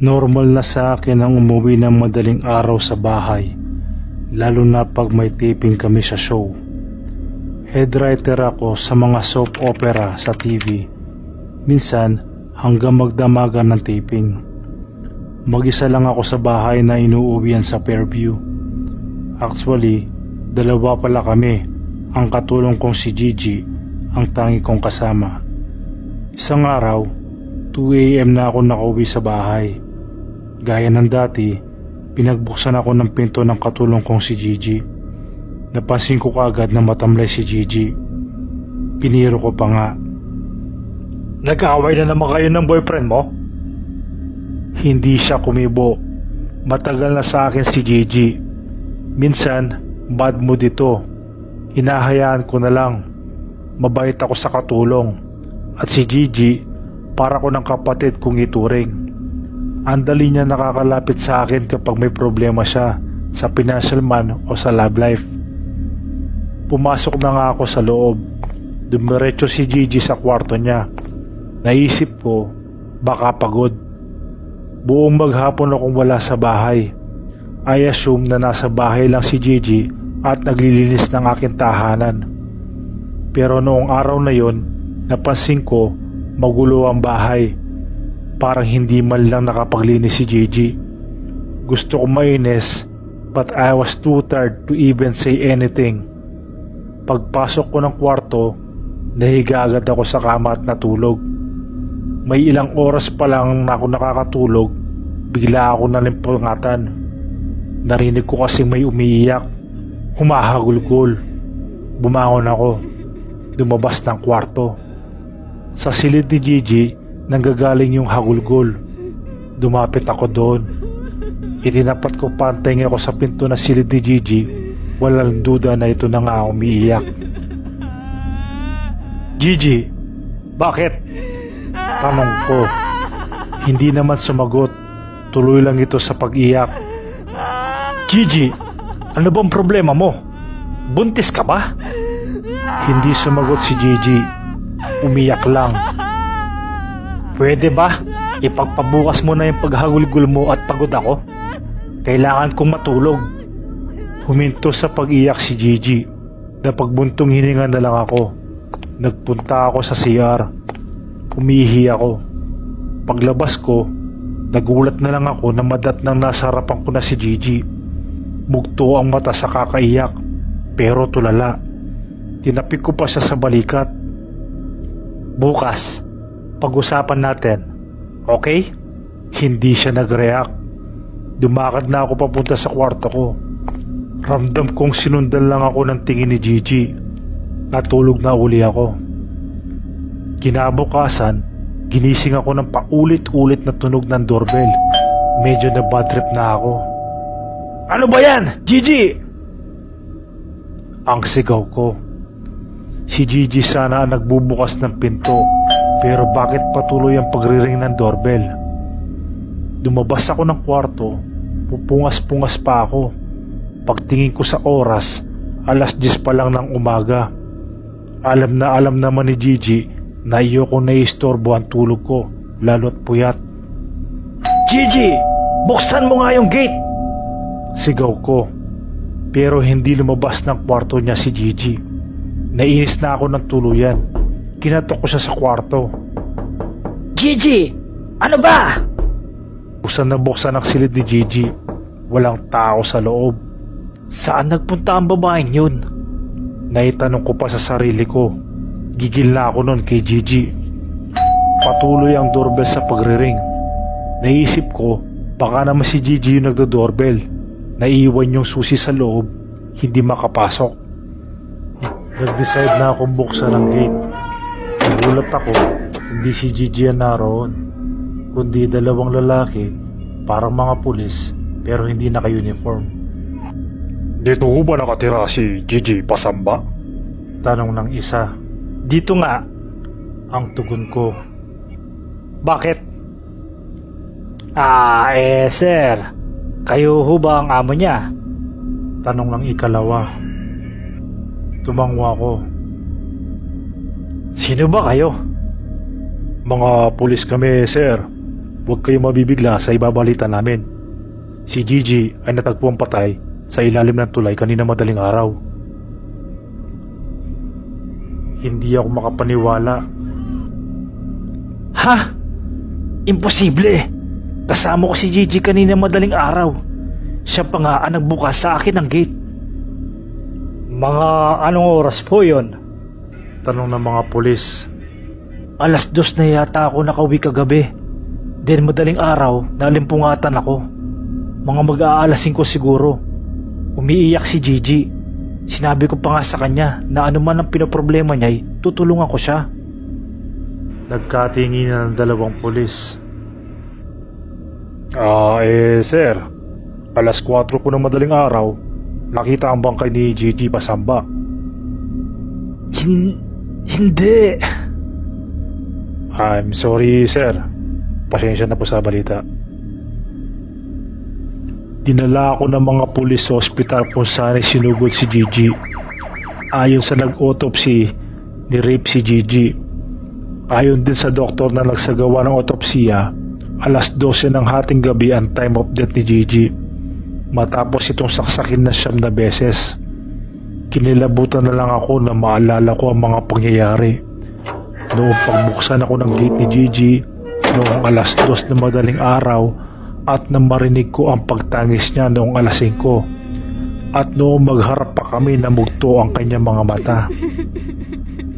Normal na sa akin ang umuwi ng madaling araw sa bahay, lalo na pag may taping kami sa show. Headwriter ako sa mga soap opera sa TV, minsan hanggang magdamagan ng taping. Mag-isa lang ako sa bahay na inuuwian sa Fairview. Actually, dalawa pala kami, ang katulong kong si Gigi, ang tangi kong kasama. Isang araw, 2 AM na ako nakauwi sa bahay. Gaya ng dati, pinagbuksan ako ng pinto ng katulong kong si Gigi. Napansin ko kaagad na matamlay si Gigi. Piniro ko pa nga. Nag-aaway na naman kayo ng boyfriend mo? Hindi siya kumibo. Matagal na sa akin si Gigi. Minsan, bad mood ito. Hinahayaan ko na lang. Mabait ako sa katulong. At si Gigi, para ko ng kapatid kong ituring. Andali niya nakakalapit sa akin kapag may problema siya sa financial man o sa love life. Pumasok na nga ako sa loob. Dumiretso si Gigi sa kwarto niya. Naisip ko, baka pagod. Buong maghapon akong wala sa bahay. I assume na nasa bahay lang si Gigi at naglilinis ng aking tahanan. Pero noong araw na yon, napansin ko magulo ang bahay. Parang hindi man lang nakapaglinis si Gigi. Gusto ko mainis, but I was too tired to even say anything. Pagpasok ko ng kwarto, nahiga agad ako sa kama at natulog. May ilang oras pa lang na ako nakakatulog, bigla ako nalimpungatan. Narinig ko kasing may umiiyak, humahagulgol. Bumangon ako, lumabas ng kwarto. Sa silid ni Gigi, nanggagaling yung hagulgol. Dumapit ako doon. Itinapat ko pantay ako sa pinto na silid ni Gigi. Walang duda na ito na nga umiiyak. Gigi, bakit? Tanong ko. Hindi naman sumagot. Tuloy lang ito sa pag-iyak. Gigi, ano bang problema mo? Buntis ka ba? Hindi sumagot si Gigi. Umiyak lang. Pwede ba? Ipagpabukas mo na yung paghagulgol mo at pagod ako. Kailangan kong matulog. Huminto sa pag-iyak si Gigi. Napagbuntong hininga na lang ako. Nagpunta ako sa CR. Umihi ako. Paglabas ko, nagulat na lang ako na madatnang nasa harapan ko na si Gigi. Mugto ang mata sa kakaiyak, pero tulala. Tinapik ko pa siya sa balikat. Bukas, pag-usapan natin, okay? Hindi siya nag-react. Dumakad na ako papunta sa kwarto ko. Ramdam kong sinundan lang ako ng tingin ni Gigi. Natulog na uli ako. Kinabukasan, ginising ako ng paulit-ulit na tunog ng doorbell. Medyo na bad trip na ako. Ano ba yan, Gigi? Ang sigaw ko. Si Gigi sana ang nagbubukas ng pinto, pero bakit patuloy ang pagriring ng doorbell? Lumabas ako ng kwarto, pupungas-pungas pa ako. Pagtingin ko sa oras, 10:00 pa lang ng umaga. Alam naman ni Gigi na ayoko naiistorbo ang tulog ko, lalo't puyat. Gigi, buksan mo nga yung gate! Sigaw ko, pero hindi lumabas ng kwarto niya si Gigi. Nainis na ako ng tuluyan. Kinatok ko siya sa kwarto. Gigi, ano ba? Buksan na buksan ang silid ni Gigi. Walang tao sa loob. Saan nagpunta ang babaeng yun? Naitanong ko pa sa sarili ko. Gigil na ako noon kay Gigi. Patuloy ang doorbell sa pagriring. Naisip ko, baka naman si Gigi yung nagdo-doorbell. Naiwan yung susi sa loob, hindi makapasok. Nag-decide na akong buksan ang gate. Nagulat ako, hindi si Gigi ang naroon, kundi dalawang lalaki, parang mga pulis, pero hindi naka-uniform. Dito ho ba nakatira si Gigi Pasamba? Tanong ng isa. Dito nga. Ang tugon ko. Bakit? Sir, kayo ho ba ang amo niya? Tanong ng ikalawa. Tumangwa ko. Sino ba kayo? Mga pulis kami, sir. huwag kayong mabibigla sa ibabalita namin. Si Gigi ay natagpuan patay sa ilalim ng tulay kanina madaling araw. Hindi ako makapaniwala. Ha? Imposible! Kasama ko si Gigi kanina madaling araw. Siya pa nga ang nagbukas sa akin ng gate. Mga anong oras po yon? Tanong ng mga pulis. 2:00 na yata ako nakauwi kagabi. Then madaling araw, nalimpungatan ako. Mga mag-aalas 5 siguro. Umiiyak si Gigi. Sinabi ko pa nga sa kanya na ano man ang pinoproblema niya, tutulungan ko siya. Nagkatinginan ng dalawang pulis. Sir. 4:00 po ng madaling araw, nakita ang bangkay ni Gigi pasamba. Hindi. I'm sorry, sir. Pasensya na po sa balita. Dinala ako ng mga pulis sa ospital kung saan ay sinugod si Gigi. Ayon sa nag-autopsy, ni-rape si Gigi. Ayon din sa doktor na nagsagawa ng autopsiya, 12:00 ng hating gabi ang time of death ni Gigi. Matapos itong saksakin na 9 beses. Kinilabutan na lang ako na maalala ko ang mga pangyayari. Noong pagbuksan ako ng gate ni Gigi, noong 2:00 na madaling araw, at nang marinig ko ang pagtangis niya noong 5:00, at noong magharap pa kami na mugto ang kanyang mga mata.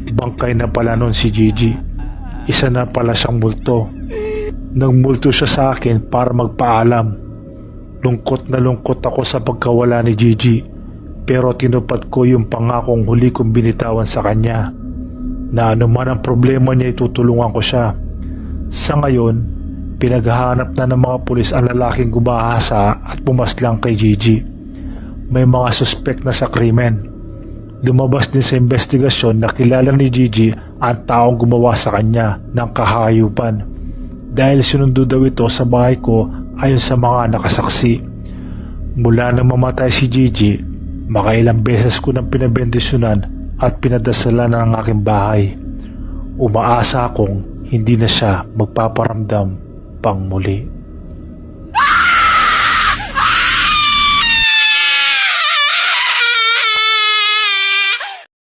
Bangkay na pala noon si Gigi. Isa na pala siyang multo. Nagmulto siya sa akin para magpaalam. Lungkot na lungkot ako sa pagkawala ni Gigi, pero tinupad ko yung pangakong huli kong binitawan sa kanya, na anuman ang problema niya itutulungan ko siya. Sa ngayon, pinaghahanap na ng mga pulis ang lalaking gumahasa at pumaslang kay Gigi. May mga suspect na sa krimen. Lumabas din sa investigasyon na kilala ni Gigi ang taong gumawa sa kanya ng kahayupan, dahil sinundo daw ito sa bahay ko ayon sa mga nakasaksi. Mula nang mamatay si Gigi, makailang beses ko nang pinabendisyonan at pinadasalan ng aking bahay. Umaasa akong hindi na siya magpaparamdam pang muli.